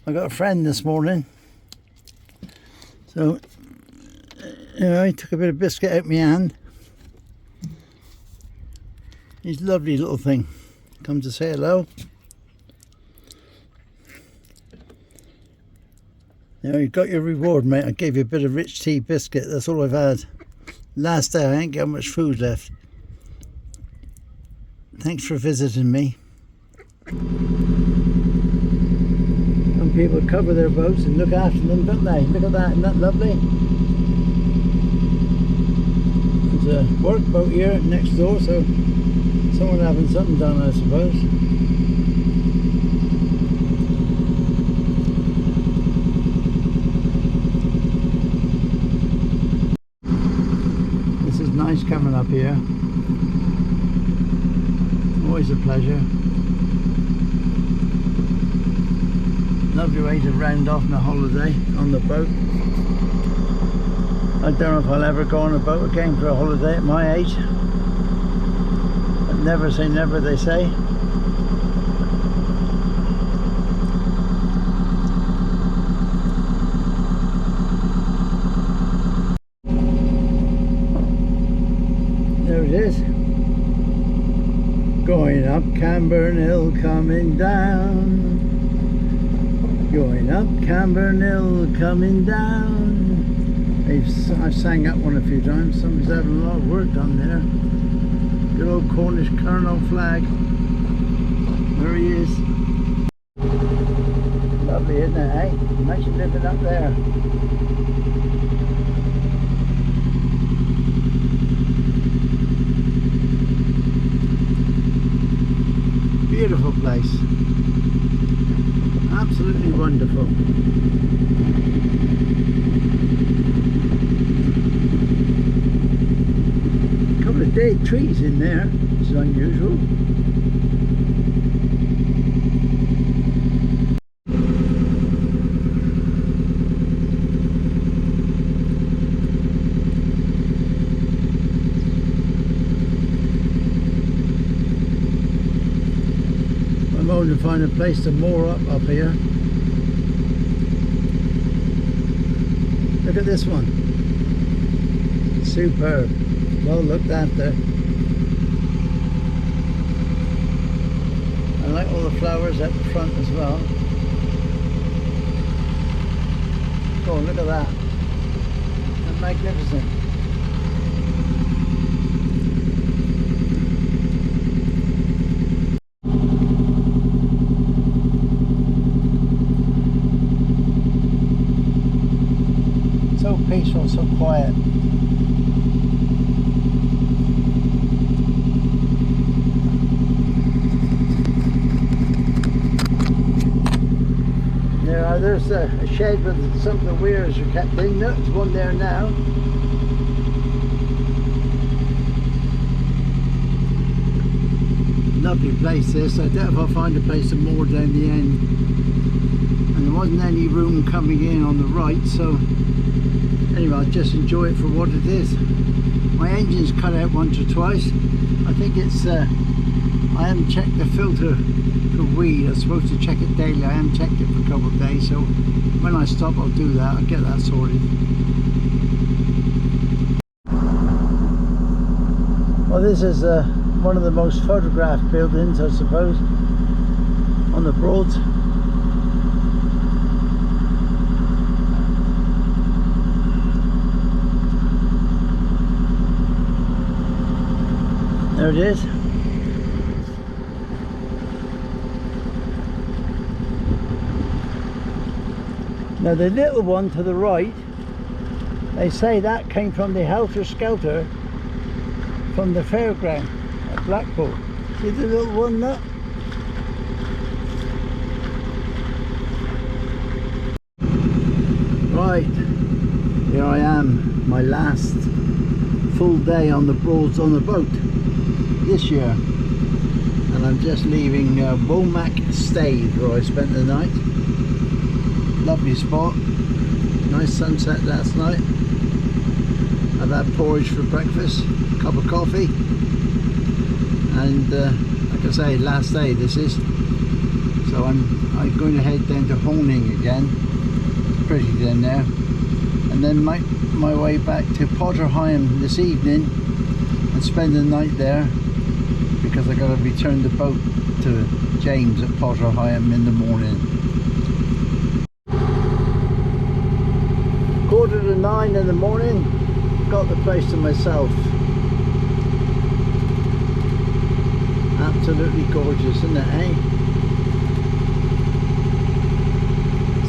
I got a friend this morning, so I took a bit of biscuit out of my hand. He's a lovely little thing. Come to say hello. You got your reward, mate. I gave you a bit of rich tea biscuit. That's all I've had. Last day, I ain't got much food left. Thanks for visiting me. Some people cover their boats and look after them, don't they? Look at that, isn't that lovely? There's a work boat here next door, so someone having something done, I suppose. This is nice coming up here. Always a pleasure. Lovely way to round off my holiday on the boat. I don't know if I'll ever go on a boat again for a holiday at my age. But never say never, they say. There it is. Going up Camborne Hill, coming down. Going up Camborne Hill, coming down. I've sang that one a few times. Somebody's having a lot of work done there. Good old Cornish Colonel flag. There he is. Lovely, isn't it, eh? Imagine living up there. Beautiful place. Absolutely wonderful. A couple of dead trees in there, which is unusual. I'm hoping to find a place to moor up here. Look at this one. Superb. Well looked after. I like all the flowers at the front as well. Oh, look at that. That's magnificent. So peaceful, so quiet. There's a shed with some of the weirs are kept in. No, there's one there now. Lovely place this. I doubt if I'll find a place to moor down the end. And there wasn't any room coming in on the right, so anyway, I'll just enjoy it for what it is. My engine's cut out once or twice. I think it's I haven't checked the filter for weed. I'm supposed to check it daily. I haven't checked it for a couple of days, so when I stop I'll do that. I'll get that sorted. Well, this is one of the most photographed buildings, I suppose, on the Broads. There it is. Now the little one to the right, they say that came from the Helter Skelter from the fairground at Blackpool. See the little one there? Right, here I am, my last full day on the Broads on the boat this year, and I'm just leaving Womack Staithe, where I spent the night. Lovely spot, nice sunset last night. I've had porridge for breakfast, a cup of coffee, and like I say, last day this is, so So I'm going to head down to Honing again. It's pretty down there, and then make my way back to Potterheim this evening and spend the night there, because I got to return the boat to James at Potterheim in the morning. 8:45 in the morning, got the place to myself. Absolutely gorgeous, isn't it, eh?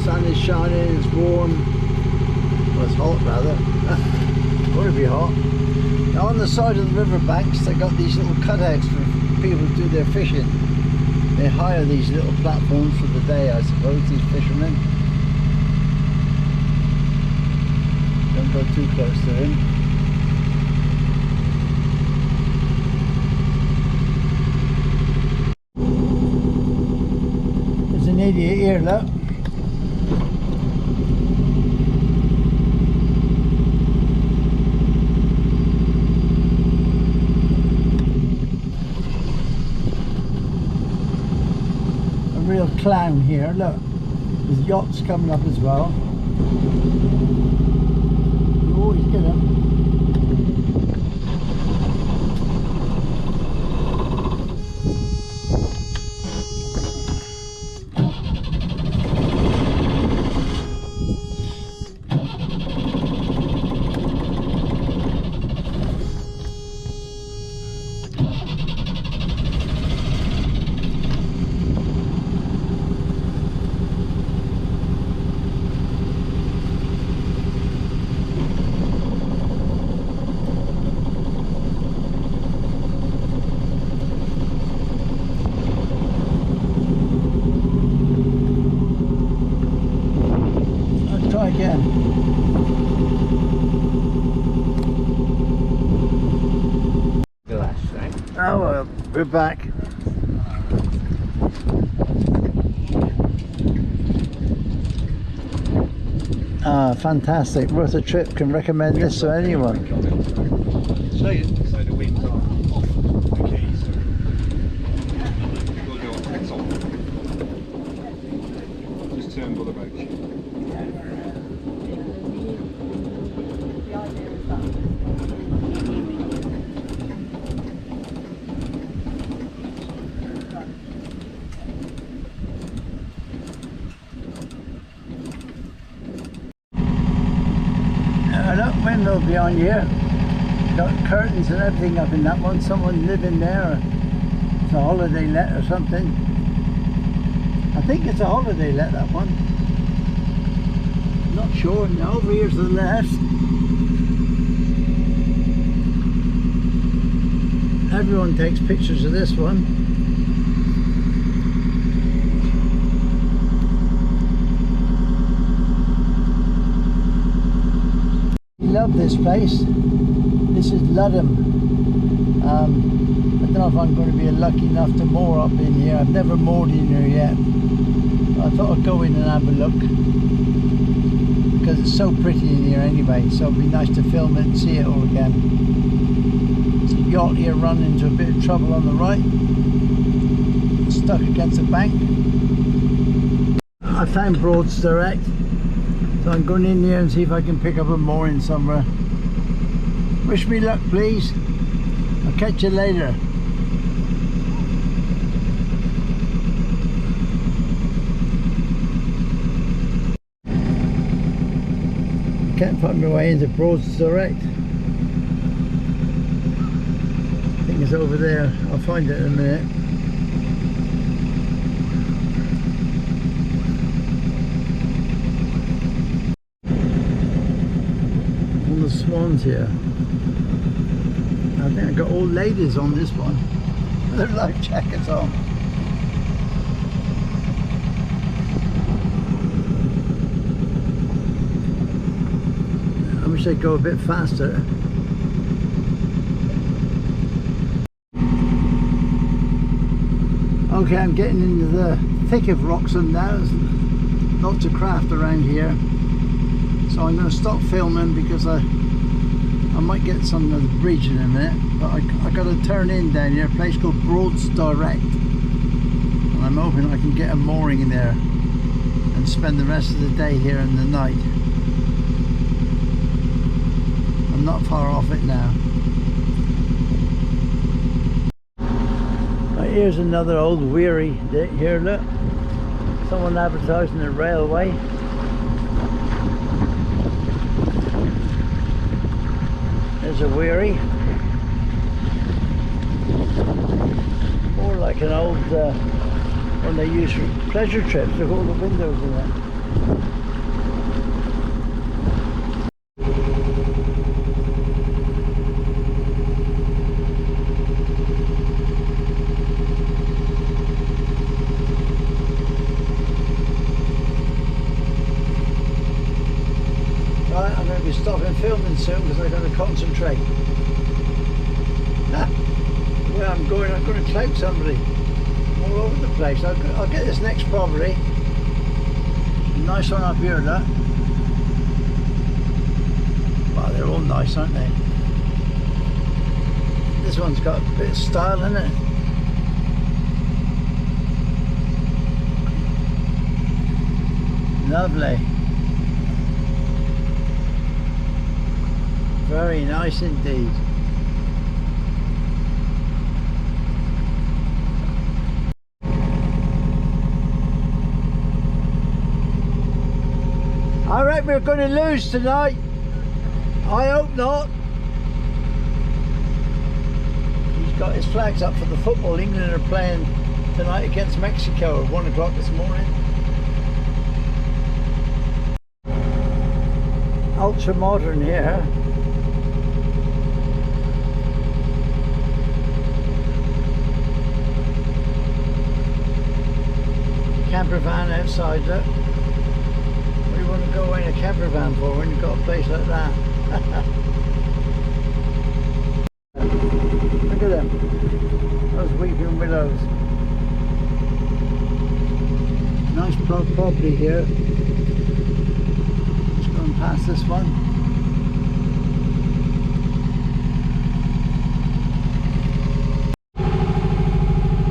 Sun is shining, it's warm. Well, it's hot rather. It's going to be hot. Now on the side of the riverbanks they got these little cutouts for people to do their fishing. They hire these little platforms for the day, I suppose, these fishermen. Don't go too close to him. There's an idiot here, look. Real clown here, look. There's yachts coming up as well. You always get them. Again. Oh well, we're back. Ah, fantastic, worth a trip, can recommend this to anyone. So the wings are off the key, so we'll go on text on. Just turn the boat. That window behind here, got curtains and everything up in that one. Someone living there, or it's a holiday let or something. I think it's a holiday let, that one. Not sure. Now over here to the left, everyone takes pictures of this one. Love this place. This is Ludham. I don't know if I'm going to be lucky enough to moor up in here. I've never moored in here yet. But I thought I'd go in and have a look, because it's so pretty in here anyway, so it'd be nice to film it and see it all again. There's a yacht here running into a bit of trouble on the right, stuck against the bank. I found Broads Direct. So I'm going in here and see if I can pick up a mooring somewhere. Wish me luck, please. I'll catch you later. Can't find my way into Broads Direct. I think it's over there. I'll find it in a minute. The swans here. I think I got all ladies on this one. Their life jackets on. I wish they'd go a bit faster. Okay, I'm getting into the thick of Wroxham now. There's lots of craft around here. So I'm going to stop filming because I might get some of the bridge in a minute, but I got to turn in down here, a place called Broads Direct. and I'm hoping I can get a mooring in there and spend the rest of the day here and the night. I'm not far off it now. Right, here's another old weary here, look. Someone advertising a railway. There's a weary. More like an old one they use for pleasure trips with all the windows in it. Right, I'm going to be stopping filming soon because I've got to concentrate. Where I'm going to clout somebody. I'm all over the place. I'll get this next property. Nice one up here, look. Wow, they're all nice, aren't they? This one's got a bit of style in it. Lovely. Very nice indeed. I reckon we're going to lose tonight. I hope not. He's got his flags up for the football. England are playing tonight against Mexico at 1 o'clock this morning. Ultra modern here. Camper van outside, look. What do you want to go in a camper van for when you've got a place like that? Look at them, those weeping willows. Nice property here. Just going past this one.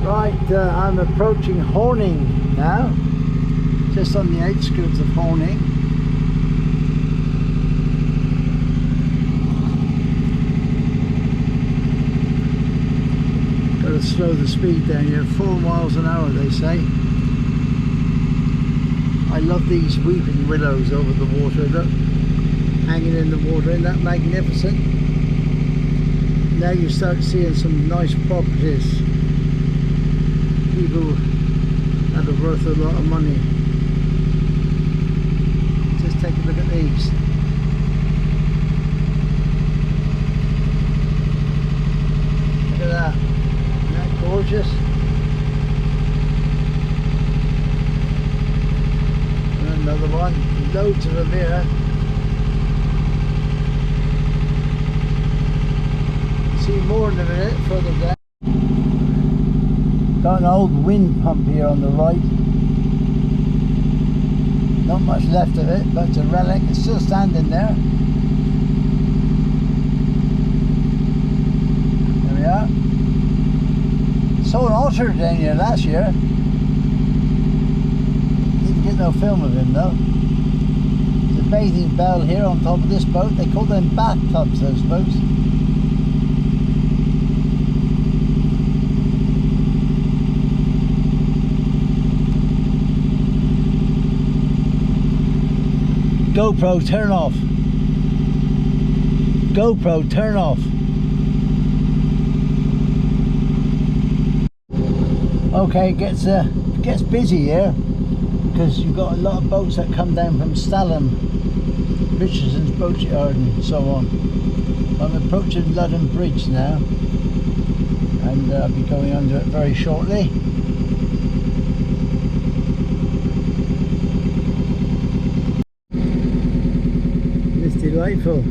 Right, I'm approaching Horning now, just on the outskirts of Horning. Got to slow the speed down here, 4 miles an hour they say. I love these weeping willows over the water, look, hanging in the water, isn't that magnificent? Now you start seeing some nice properties. People that are worth a lot of money. Just take a look at these. Look at that. Isn't that gorgeous? And another one. Loads of them here. See more in a minute further down. Got an old wind pump here on the right. Not much left of it, but it's a relic. It's still standing there. There we are. Saw an otter down here last year. Didn't get no film of him though. There's a bathing bell here on top of this boat. They call them bathtubs, those boats. GoPro, turn off. GoPro, turn off. Okay, it gets busy here because you've got a lot of boats that come down from Stalham, Richardson's Boatyard and so on. I'm approaching Ludden Bridge now and I'll be going under it very shortly. Delightful.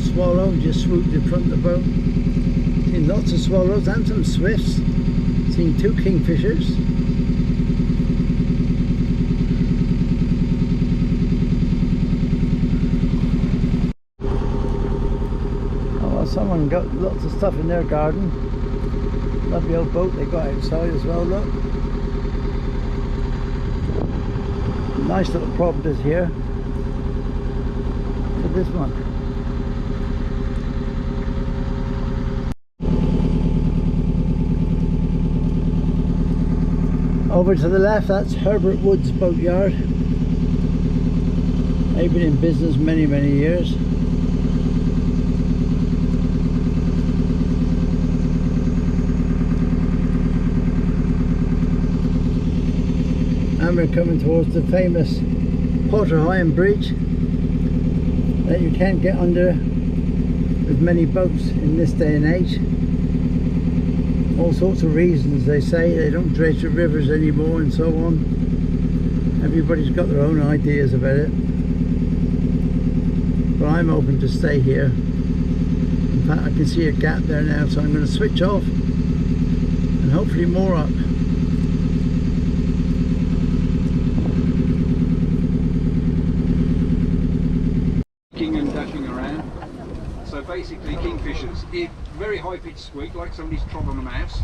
Swallow just swooped in front of the boat. Seen lots of swallows and some swifts. Seen 2 kingfishers. someone got lots of stuff in their garden. Lovely old boat they got outside as well, look. Nice little properties here for this one. Over to the left, that's Herbert Wood's boatyard. They've been in business many years. And we're coming towards the famous Potterheim Bridge that you can't get under with many boats in this day and age. All sorts of reasons, they say. They don't dredge the rivers anymore and so on. Everybody's got their own ideas about it. But I'm hoping to stay here. In fact, I can see a gap there now, so I'm going to switch off and hopefully more up. And dashing around. So basically kingfishers, if very high pitched squeak like somebody's trod on a mouse.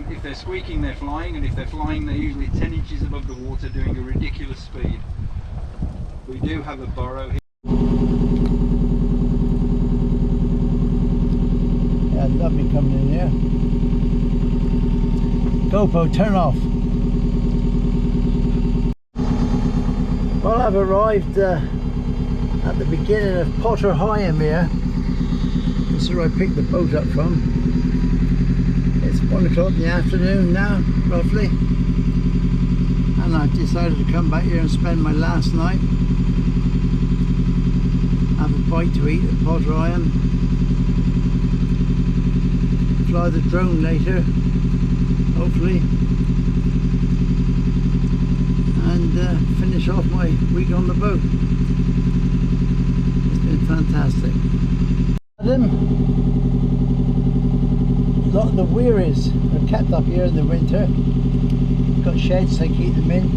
If they're squeaking they're flying, and if they're flying they're usually 10 inches above the water doing a ridiculous speed. We do have a burrow here. Yeah, lovely coming in here. GoPro, turn off. Well, I've arrived at the beginning of Potterheim here. This is where I picked the boat up from. It's 1 o'clock in the afternoon now, roughly. And I've decided to come back here and spend my last night. Have a bite to eat at Potterheim. Fly the drone later, hopefully. And finish off my week on the boat. Fantastic. A lot of the wherries are kept up here in the winter. Got sheds, they keep them in.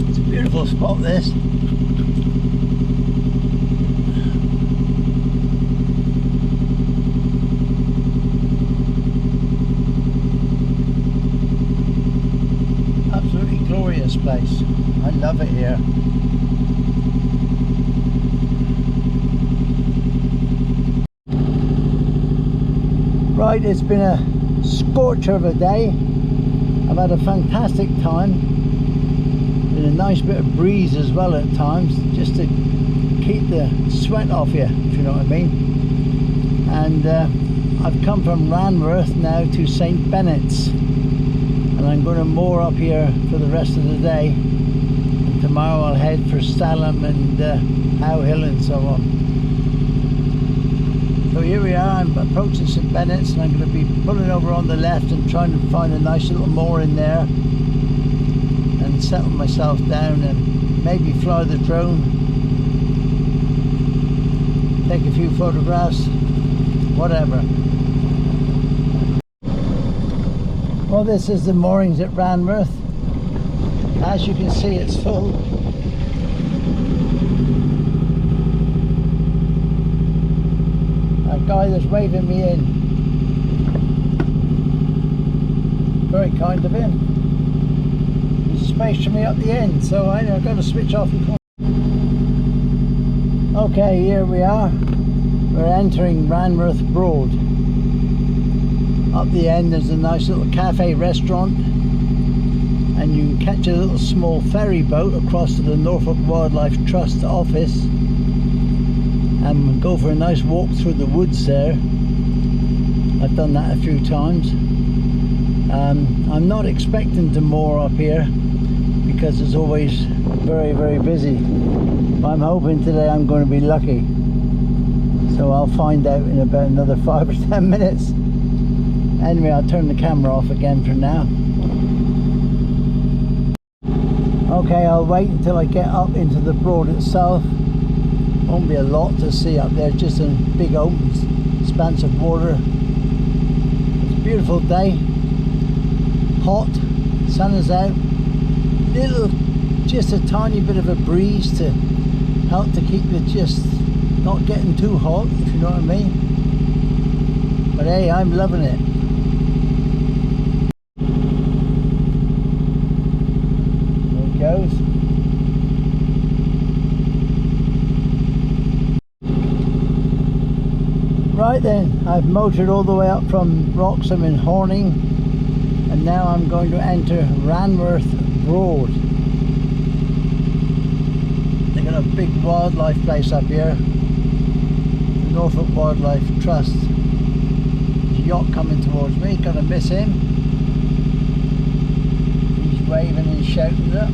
It's a beautiful spot, this. Absolutely glorious place. I love it here. Right, it's been a scorcher of a day. I've had a fantastic time. Been a nice bit of breeze as well at times, just to keep the sweat off you, if you know what I mean. And I've come from Ranworth now to St. Bennett's. And I'm going to moor up here for the rest of the day, and tomorrow I'll head for Stalham and How Hill and so on. So here we are, I'm approaching St. Bennett's, and I'm going to be pulling over on the left and trying to find a nice little moor in there and settle myself down and maybe fly the drone, take a few photographs, whatever. Well, this is the moorings at Ranworth. As you can see, it's full. A guy that's waving me in. Very kind of him. There's space for me up the end, so I've got to switch off and come. Okay, here we are. We're entering Ranworth Broad. Up the end there's a nice little cafe restaurant, and you can catch a little small ferry boat across to the Norfolk Wildlife Trust office and go for a nice walk through the woods there. I've done that a few times. I'm not expecting to moor up here because it's always very busy. But I'm hoping today I'm going to be lucky. So I'll find out in about another 5 or 10 minutes. Anyway, I'll turn the camera off again for now. Okay, I'll wait until I get up into the Broad itself. Won't be a lot to see up there, just a big open expanse of water. It's a beautiful day. Hot, sun is out. Little just a tiny bit of a breeze to help to keep it just not getting too hot, if you know what I mean. But hey, I'm loving it. There it goes. Right then, I've motored all the way up from Wroxham in Horning, and now I'm going to enter Ranworth Broad. They got a big wildlife place up here, the Norfolk Wildlife Trust. There's a yacht coming towards me, gonna miss him. He's waving and shouting up.